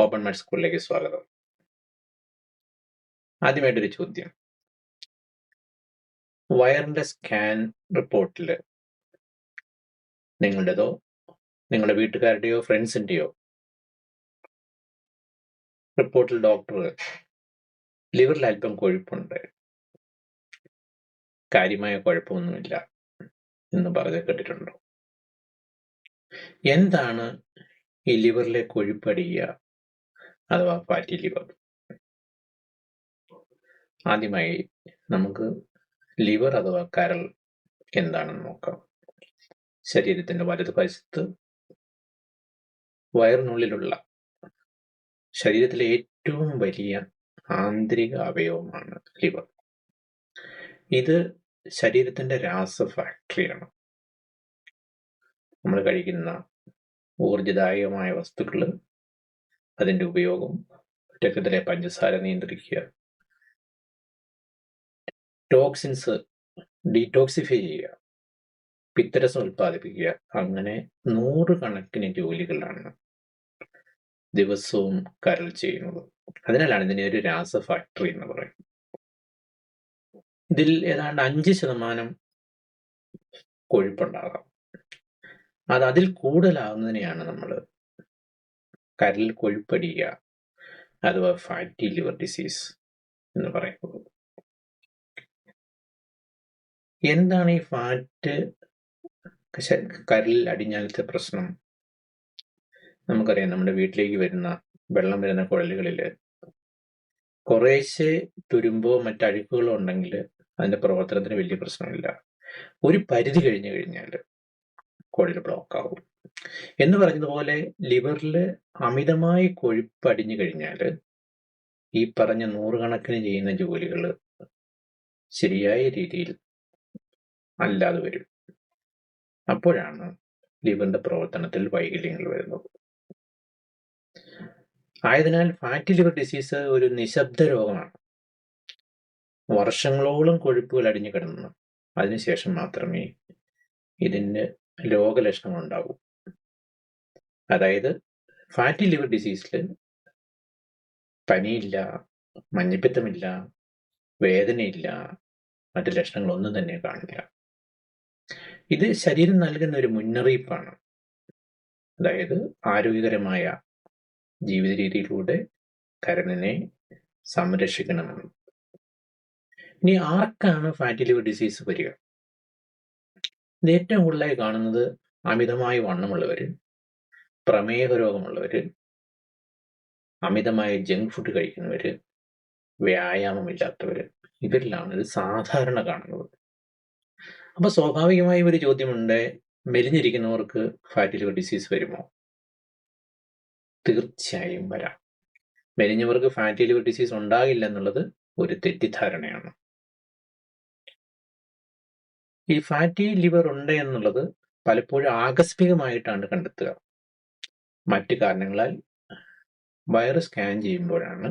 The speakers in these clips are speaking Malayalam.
ഓപ്പൺ മൈൻഡ് സ്കൂളിലേക്ക് സ്വാഗതം. ആദ്യമായിട്ടൊരു ചോദ്യം. വയറിന്റെ സ്കാൻ റിപ്പോർട്ടിൽ നിങ്ങളുടേതോ നിങ്ങളുടെ വീട്ടുകാരുടെയോ ഫ്രണ്ട്സിന്റെയോ റിപ്പോർട്ടിൽ ഡോക്ടർ ലിവറിൽ അല്പം കൊഴുപ്പുണ്ട്, കാര്യമായ കുഴപ്പമൊന്നുമില്ല എന്ന് പറഞ്ഞ് കേട്ടിട്ടുണ്ടോ? എന്താണ് ഈ ലിവറിലെ കൊഴുപ്പടിയുക അഥവാ ഫാറ്റി ലിവർ? ആദ്യമായി നമുക്ക് ലിവർ അഥവാ കരൾ എന്താണെന്ന് നോക്കാം. ശരീരത്തിന്റെ വലതുവശത്ത് വയറിനുള്ളിലുള്ള ശരീരത്തിലെ ഏറ്റവും വലിയ ആന്തരിക അവയവമാണ് ലിവർ. ഇത് ശരീരത്തിന്റെ രാസ ഫാക്ടറിയാണ്. നമ്മൾ കഴിക്കുന്ന ഊർജദായകമായ വസ്തുക്കൾ, അതിൻ്റെ ഉപയോഗം, രക്തത്തിലെ പഞ്ചസാര നിയന്ത്രിക്കുക, ടോക്സിൻസ് ഡീടോക്സിഫൈ ചെയ്യുക, പിത്തരസം ഉൽപ്പാദിപ്പിക്കുക, അങ്ങനെ 100 കണക്കിന് ജോലികളാണ് ദിവസവും കരൾ ചെയ്യുന്നത്. അതിനാലാണ് ഇതിനെ ഒരു രാസ ഫാക്ടറി എന്ന് പറയുന്നത്. ഇതിൽ ഏതാണ്ട് 5% കൊഴുപ്പുണ്ടാകാം. അതിൽ കൂടുതലാകുന്നതിനെയാണ് നമ്മൾ കരളിൽ കൊഴുപ്പടിയുക അഥവാ ഫാറ്റി ലിവർ ഡിസീസ് എന്ന് പറയുന്നത്. എന്താണ് ഈ ഫാറ്റ് കരളിൽ അടിഞ്ഞാലത്തെ പ്രശ്നം? നമുക്കറിയാം, നമ്മുടെ വീട്ടിലേക്ക് വെള്ളം വരുന്ന കുഴലുകളിൽ കുറേശ്ശെ തുരുമ്പോ മറ്റഴുക്കുകളോ ഉണ്ടെങ്കിൽ അതിന്റെ പ്രവർത്തനത്തിന് വലിയ പ്രശ്നമില്ല. ഒരു പരിധി കഴിഞ്ഞു കഴിഞ്ഞാൽ കുഴൽ ബ്ലോക്ക് ആവും. എന്ന് പറഞ്ഞതുപോലെ ലിവറിൽ അമിതമായി കൊഴുപ്പടിഞ്ഞു കഴിഞ്ഞാൽ ഈ പറഞ്ഞ 100 കണക്കിന് ചെയ്യുന്ന ജോലികൾ ശരിയായ രീതിയിൽ അല്ലാതെ വരും. അപ്പോഴാണ് ലിവറിന്റെ പ്രവർത്തനത്തിൽ വൈകല്യങ്ങൾ വരുന്നത്. ആയതിനാൽ ഫാറ്റി ലിവർ ഡിസീസ് ഒരു നിശബ്ദ രോഗമാണ്. വർഷങ്ങളോളം കൊഴുപ്പുകൾ അടിഞ്ഞു കിടന്നു അതിനുശേഷം മാത്രമേ ഇതിന് രോഗലക്ഷണങ്ങൾ ഉണ്ടാകൂ. അതായത് ഫാറ്റി ലിവർ ഡിസീസിൽ പനിയില്ല, മഞ്ഞപ്പിത്തമില്ല, വേദനയില്ല, മറ്റു ലക്ഷണങ്ങളൊന്നും തന്നെ കാണില്ല. ഇത് ശരീരം നൽകുന്ന ഒരു മുന്നറിയിപ്പാണ്. അതായത് ആരോഗ്യകരമായ ജീവിത രീതിയിലൂടെ കരളിനെ സംരക്ഷിക്കണമെന്ന്. ഇനി ആർക്കാണ് ഫാറ്റി ലിവർ ഡിസീസ് വരിക? ഇത് ഏറ്റവും കൂടുതലായി കാണുന്നത് അമിതമായി വണ്ണമുള്ളവർ, പ്രമേഹ രോഗമുള്ളവർ, അമിതമായ ജങ്ക് ഫുഡ് കഴിക്കുന്നവർ, വ്യായാമമില്ലാത്തവർ, ഇവരിലാണ് ഇത് സാധാരണ കാണുന്നത്. അപ്പോൾ സ്വാഭാവികമായും ഒരു ചോദ്യമുണ്ട്, മെലിഞ്ഞിരിക്കുന്നവർക്ക് ഫാറ്റി ലിവർ ഡിസീസ് വരുമോ? തീർച്ചയായും വരാം. മെലിഞ്ഞവർക്ക് ഫാറ്റി ലിവർ ഡിസീസ് ഉണ്ടാകില്ല എന്നുള്ളത് ഒരു തെറ്റിദ്ധാരണയാണ്. ഈ ഫാറ്റി ലിവർ ഉണ്ട് എന്നുള്ളത് പലപ്പോഴും ആകസ്മികമായിട്ടാണ് കണ്ടെത്തുക. മറ്റു കാരണങ്ങളാൽ വയറ് സ്കാൻ ചെയ്യുമ്പോഴാണ്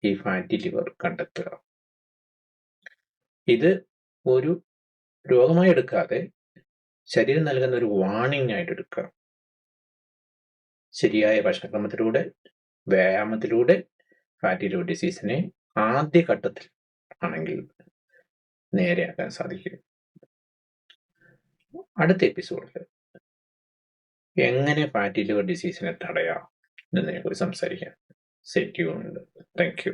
ഈ ഫാറ്റി ലിവർ കണ്ടെത്തുക. ഇത് ഒരു രോഗമായി എടുക്കാതെ ശരീരം നൽകുന്ന ഒരു വാർണിംഗ് ആയിട്ട് എടുക്കുക. ശരിയായ ഭക്ഷണക്രമത്തിലൂടെ, വ്യായാമത്തിലൂടെ ഫാറ്റി ലിവർ ഡിസീസിനെ ആദ്യഘട്ടത്തിൽ ആണെങ്കിൽ നേരെയാക്കാൻ സാധിക്കും. അടുത്ത എപ്പിസോഡിൽ എങ്ങനെ ഫാറ്റി ലിവർ ഡിസീസിനെ തടയാം എന്നതിനെക്കുറിച്ച് സംസാരിക്കാം. Stay tuned. Thank you.